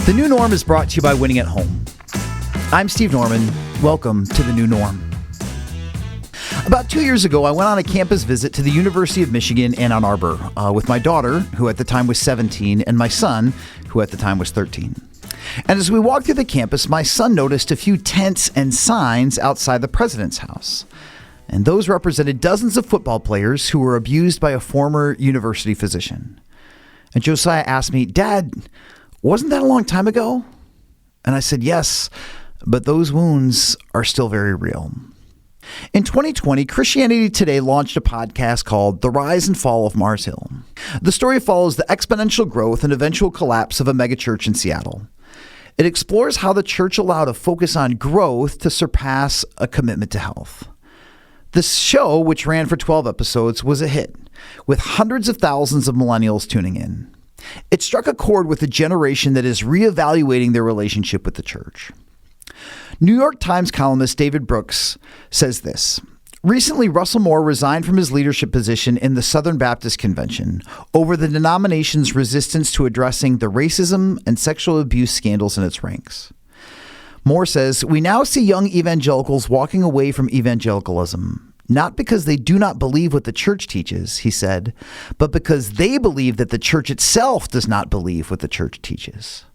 The New Norm is brought to you by Winning at Home. I'm Steve Norman. Welcome to The New Norm. About 2 years ago, I went on a campus visit to the University of Michigan in Ann Arbor with my daughter, who at the time was 17, and my son, who at the time was 13. And as we walked through the campus, my son noticed a few tents and signs outside the president's house. And those represented dozens of football players who were abused by a former university physician. And Josiah asked me, "Dad, wasn't that a long time ago?" And I said, "Yes, but those wounds are still very real." In 2020, Christianity Today launched a podcast called The Rise and Fall of Mars Hill. The story follows the exponential growth and eventual collapse of a megachurch in Seattle. It explores how the church allowed a focus on growth to surpass a commitment to health. This show, which ran for 12 episodes, was a hit, with hundreds of thousands of millennials tuning in. It struck a chord with a generation that is reevaluating their relationship with the church. New York Times columnist David Brooks says this: "Recently, Russell Moore resigned from his leadership position in the Southern Baptist Convention over the denomination's resistance to addressing the racism and sexual abuse scandals in its ranks." Moore says, "We now see young evangelicals walking away from evangelicalism, not because they do not believe what the church teaches," he said, "but because they believe that the church itself does not believe what the church teaches."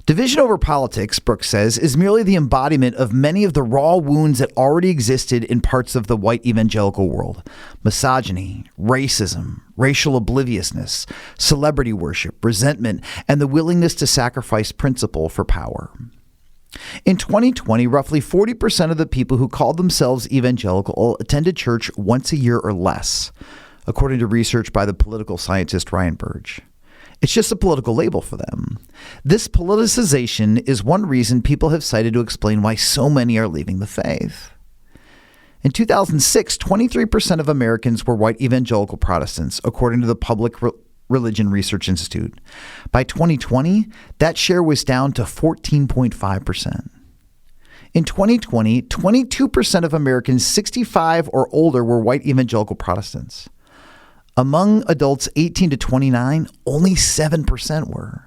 Division over politics, Brooks says, is merely the embodiment of many of the raw wounds that already existed in parts of the white evangelical world: misogyny, racism, racial obliviousness, celebrity worship, resentment, and the willingness to sacrifice principle for power. In 2020, roughly 40% of the people who called themselves evangelical attended church once a year or less, according to research by the political scientist Ryan Burge. It's just a political label for them. This politicization is one reason people have cited to explain why so many are leaving the faith. In 2006, 23% of Americans were white evangelical Protestants, according to the Public Religion Research Institute. By 2020, that share was down to 14.5%. In 2020, 22% of Americans 65 or older were white evangelical Protestants. Among adults 18 to 29, only 7% were.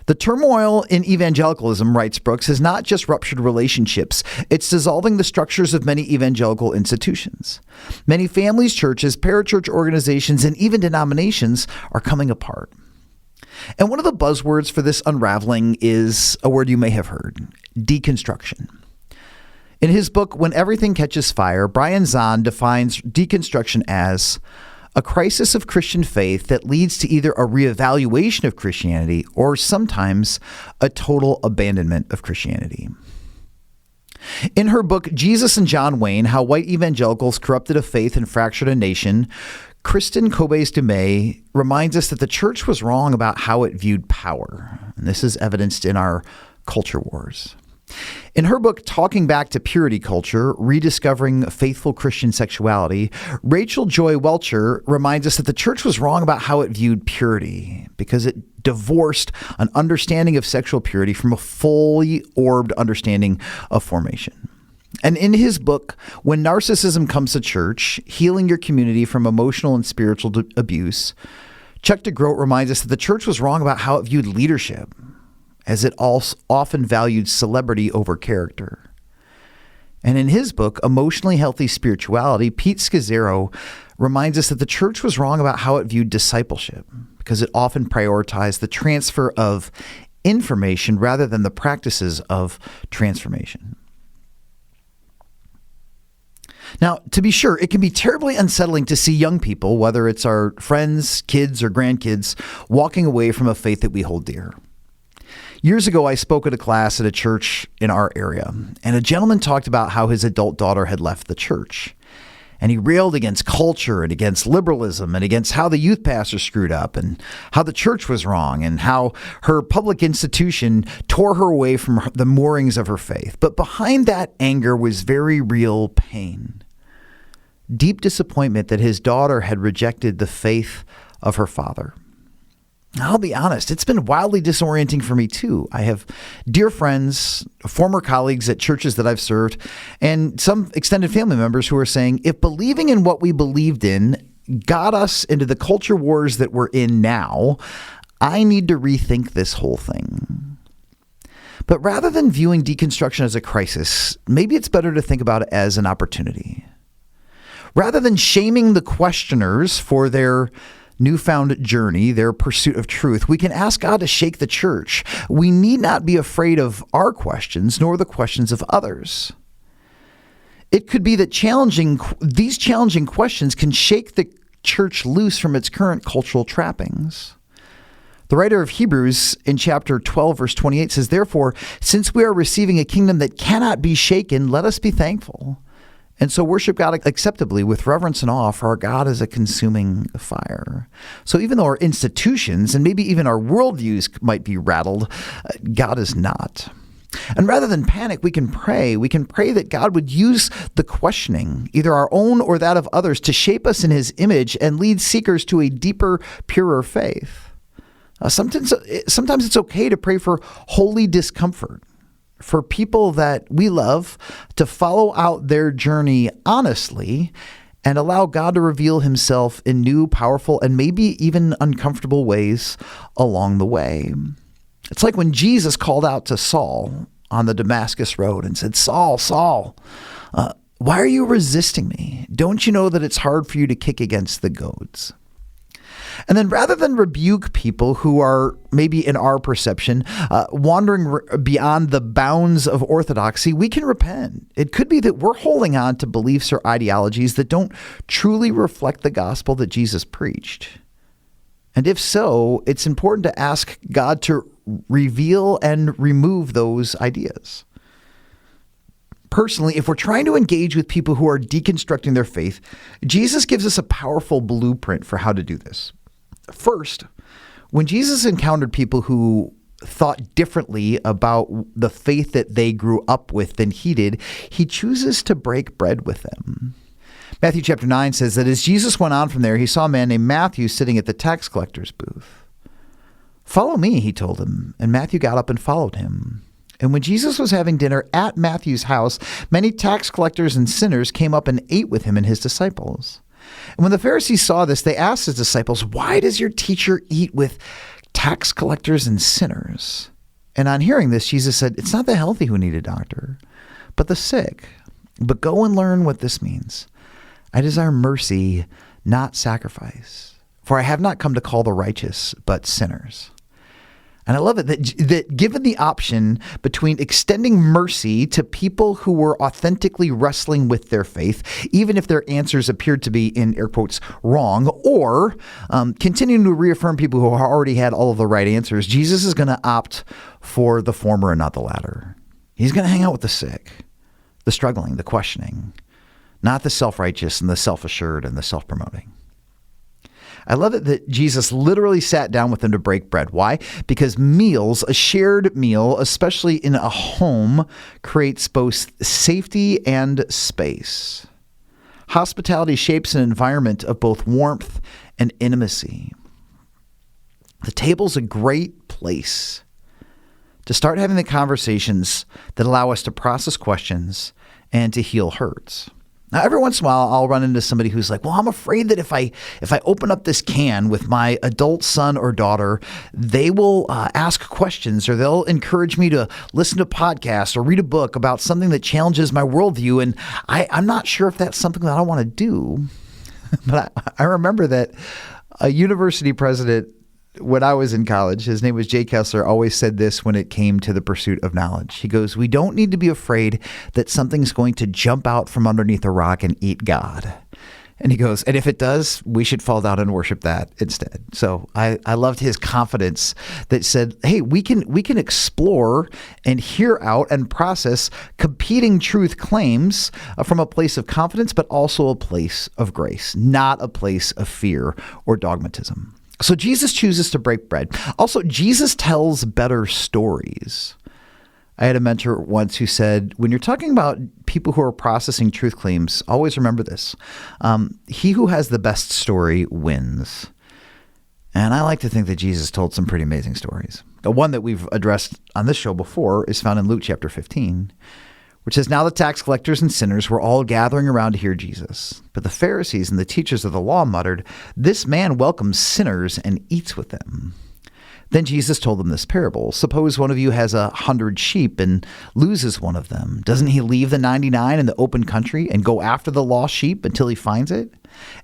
The turmoil in evangelicalism, writes Brooks, has not just ruptured relationships, it's dissolving the structures of many evangelical institutions. Many families, churches, parachurch organizations, and even denominations are coming apart. And one of the buzzwords for this unraveling is a word you may have heard: deconstruction. In his book, When Everything Catches Fire, Brian Zahnd defines deconstruction as a crisis of Christian faith that leads to either a reevaluation of Christianity or sometimes a total abandonment of Christianity. In her book, Jesus and John Wayne, How White Evangelicals Corrupted a Faith and Fractured a Nation, Kristen Kobes-Dumay reminds us that the church was wrong about how it viewed power. And this is evidenced in our culture wars. In her book, Talking Back to Purity Culture, Rediscovering Faithful Christian Sexuality, Rachel Joy Welcher reminds us that the church was wrong about how it viewed purity because it divorced an understanding of sexual purity from a fully orbed understanding of formation. And in his book, When Narcissism Comes to Church, Healing Your Community from Emotional and Spiritual Abuse, Chuck DeGroat reminds us that the church was wrong about how it viewed leadership, as it often valued celebrity over character. And in his book, Emotionally Healthy Spirituality, Pete Scazzero reminds us that the church was wrong about how it viewed discipleship, because it often prioritized the transfer of information rather than the practices of transformation. Now, to be sure, it can be terribly unsettling to see young people, whether it's our friends, kids, or grandkids, walking away from a faith that we hold dear. Years ago, I spoke at a class at a church in our area, and a gentleman talked about how his adult daughter had left the church. And he railed against culture and against liberalism and against how the youth pastor screwed up and how the church was wrong and how her public institution tore her away from the moorings of her faith. But behind that anger was very real pain. Deep disappointment that his daughter had rejected the faith of her father. I'll be honest, it's been wildly disorienting for me too. I have dear friends, former colleagues at churches that I've served, and some extended family members who are saying, if believing in what we believed in got us into the culture wars that we're in now, I need to rethink this whole thing. But rather than viewing deconstruction as a crisis, maybe it's better to think about it as an opportunity. Rather than shaming the questioners for their newfound journey, their pursuit of truth, we can ask God to shake the church. We need not be afraid of our questions, nor the questions of others. It could be that these challenging questions can shake the church loose from its current cultural trappings. The writer of Hebrews in chapter 12, verse 28 says, "Therefore, since we are receiving a kingdom that cannot be shaken, let us be thankful. And so worship God acceptably with reverence and awe, for our God is a consuming fire." So even though our institutions and maybe even our worldviews might be rattled, God is not. And rather than panic, we can pray. We can pray that God would use the questioning, either our own or that of others, to shape us in his image and lead seekers to a deeper, purer faith. Sometimes it's okay to pray for holy discomfort, for people that we love to follow out their journey honestly and allow God to reveal himself in new, powerful, and maybe even uncomfortable ways along the way. It's like when Jesus called out to Saul on the Damascus road and said, "Saul, Saul, why are you resisting me? Don't you know that it's hard for you to kick against the goads?" And then rather than rebuke people who are, maybe in our perception, wandering beyond the bounds of orthodoxy, we can repent. It could be that we're holding on to beliefs or ideologies that don't truly reflect the gospel that Jesus preached. And if so, it's important to ask God to reveal and remove those ideas. Personally, if we're trying to engage with people who are deconstructing their faith, Jesus gives us a powerful blueprint for how to do this. First, when Jesus encountered people who thought differently about the faith that they grew up with than he did, he chooses to break bread with them. Matthew chapter 9 says that as Jesus went on from there, he saw a man named Matthew sitting at the tax collector's booth. "Follow me," he told him, and Matthew got up and followed him. And when Jesus was having dinner at Matthew's house, many tax collectors and sinners came up and ate with him and his disciples. And when the Pharisees saw this, they asked his disciples, "Why does your teacher eat with tax collectors and sinners?" And on hearing this, Jesus said, "It's not the healthy who need a doctor, but the sick. But go and learn what this means. I desire mercy, not sacrifice. For I have not come to call the righteous, but sinners." And I love it that given the option between extending mercy to people who were authentically wrestling with their faith, even if their answers appeared to be, in air quotes, wrong, or continuing to reaffirm people who already had all of the right answers, Jesus is going to opt for the former and not the latter. He's going to hang out with the sick, the struggling, the questioning, not the self-righteous and the self-assured and the self-promoting. I love it that Jesus literally sat down with them to break bread. Why? Because meals, a shared meal, especially in a home, creates both safety and space. Hospitality shapes an environment of both warmth and intimacy. The table's a great place to start having the conversations that allow us to process questions and to heal hurts. Now, every once in a while, I'll run into somebody who's like, "Well, I'm afraid that if I open up this can with my adult son or daughter, they will ask questions, or they'll encourage me to listen to podcasts or read a book about something that challenges my worldview, and I'm not sure if that's something that I want to do." But I remember that a university president, when I was in college, his name was Jay Kessler, always said this when it came to the pursuit of knowledge. He goes, "We don't need to be afraid that something's going to jump out from underneath a rock and eat God." And he goes, "And if it does, we should fall down and worship that instead." So I loved his confidence that said, hey, we can explore and hear out and process competing truth claims from a place of confidence, but also a place of grace, not a place of fear or dogmatism. So Jesus chooses to break bread. Also, Jesus tells better stories. I had a mentor once who said, when you're talking about people who are processing truth claims, always remember this. He who has the best story wins. And I like to think that Jesus told some pretty amazing stories. The one that we've addressed on this show before is found in Luke chapter 15, which says, "Now the tax collectors and sinners were all gathering around to hear Jesus. But the Pharisees and the teachers of the law muttered, 'This man welcomes sinners and eats with them.' Then Jesus told them this parable. Suppose one of you has 100 sheep and loses one of them. Doesn't he leave the 99 in the open country and go after the lost sheep until he finds it?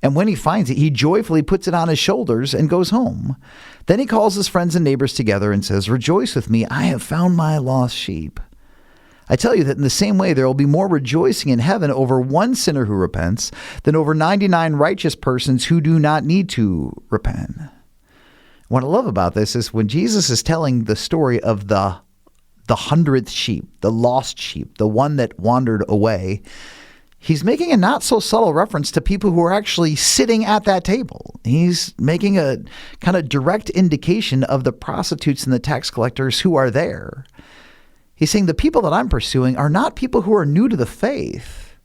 And when he finds it, he joyfully puts it on his shoulders and goes home. Then he calls his friends and neighbors together and says, "Rejoice with me, I have found my lost sheep." I tell you that in the same way, there will be more rejoicing in heaven over one sinner who repents than over 99 righteous persons who do not need to repent. What I love about this is when Jesus is telling the story of the 100th sheep, the lost sheep, the one that wandered away, he's making a not so subtle reference to people who are actually sitting at that table. He's making a kind of direct indication of the prostitutes and the tax collectors who are there. He's saying the people that I'm pursuing are not people who are new to the faith.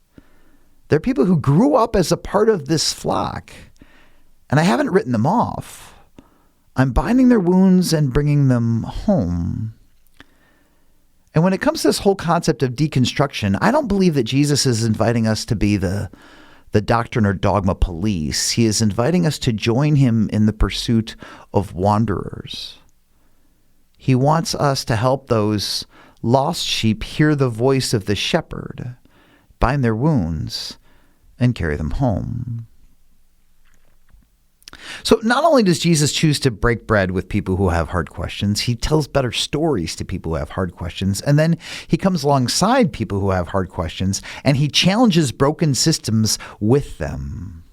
They're people who grew up as a part of this flock, and I haven't written them off. I'm binding their wounds and bringing them home. And when it comes to this whole concept of deconstruction, I don't believe that Jesus is inviting us to be the doctrine or dogma police. He is inviting us to join him in the pursuit of wanderers. He wants us to help those lost sheep hear the voice of the shepherd, bind their wounds, and carry them home. So not only does Jesus choose to break bread with people who have hard questions, he tells better stories to people who have hard questions, and then he comes alongside people who have hard questions, and he challenges broken systems with them.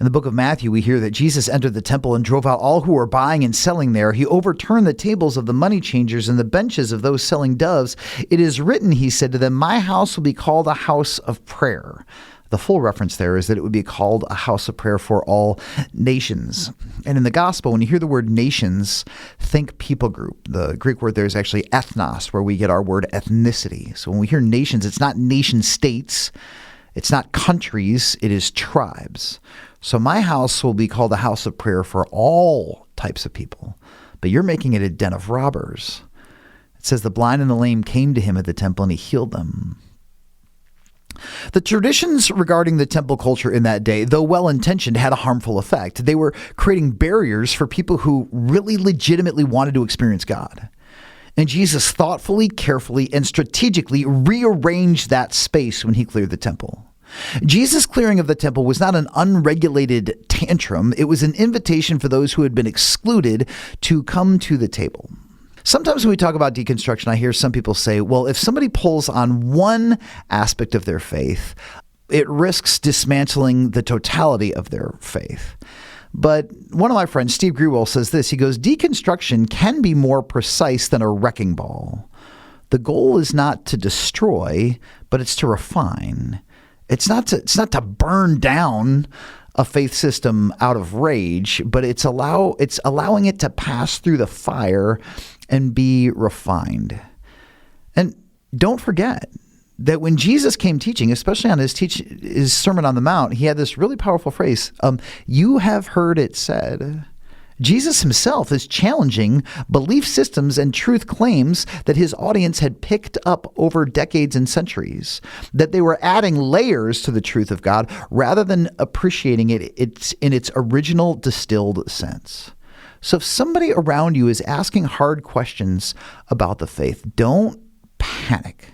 In the book of Matthew, we hear that Jesus entered the temple and drove out all who were buying and selling there. He overturned the tables of the money changers and the benches of those selling doves. It is written, he said to them, "My house will be called a house of prayer." The full reference there is that it would be called a house of prayer for all nations. And in the gospel, when you hear the word nations, think people group. The Greek word there is actually ethnos, where we get our word ethnicity. So when we hear nations, it's not nation states, it's not countries, it is tribes. So my house will be called a house of prayer for all types of people, but you're making it a den of robbers. It says the blind and the lame came to him at the temple and he healed them. The traditions regarding the temple culture in that day, though well-intentioned, had a harmful effect. They were creating barriers for people who really legitimately wanted to experience God. And Jesus thoughtfully, carefully, and strategically rearranged that space when he cleared the temple. Jesus' clearing of the temple was not an unregulated tantrum. It was an invitation for those who had been excluded to come to the table. Sometimes when we talk about deconstruction, I hear some people say, well, if somebody pulls on one aspect of their faith, it risks dismantling the totality of their faith. But one of my friends, Steve Grewell, says this. He goes, deconstruction can be more precise than a wrecking ball. The goal is not to destroy, but it's to refine. It's not to burn down a faith system out of rage, but it's allowing it to pass through the fire and be refined. And don't forget that when Jesus came teaching, especially on his Sermon on the Mount, he had this really powerful phrase, you have heard it said. Jesus himself is challenging belief systems and truth claims that his audience had picked up over decades and centuries, that they were adding layers to the truth of God rather than appreciating it in its original distilled sense. So if somebody around you is asking hard questions about the faith, don't panic.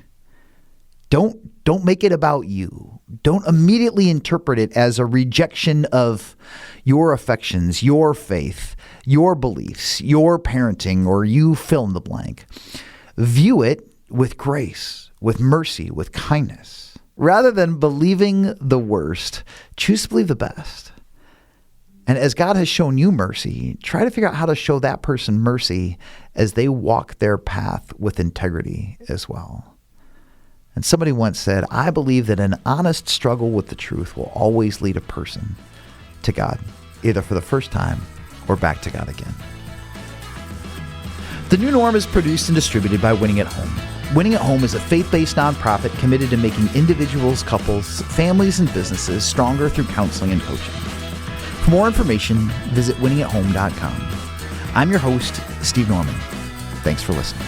Don't make it about you. Don't immediately interpret it as a rejection of your affections, your faith, your beliefs, your parenting, or you fill in the blank. View it with grace, with mercy, with kindness. Rather than believing the worst, choose to believe the best. And as God has shown you mercy, try to figure out how to show that person mercy as they walk their path with integrity as well. And somebody once said, I believe that an honest struggle with the truth will always lead a person to God, either for the first time or back to God again. The New Norm is produced and distributed by Winning at Home. Winning at Home is a faith-based nonprofit committed to making individuals, couples, families, and businesses stronger through counseling and coaching. For more information, visit winningathome.com. I'm your host, Steve Norman. Thanks for listening.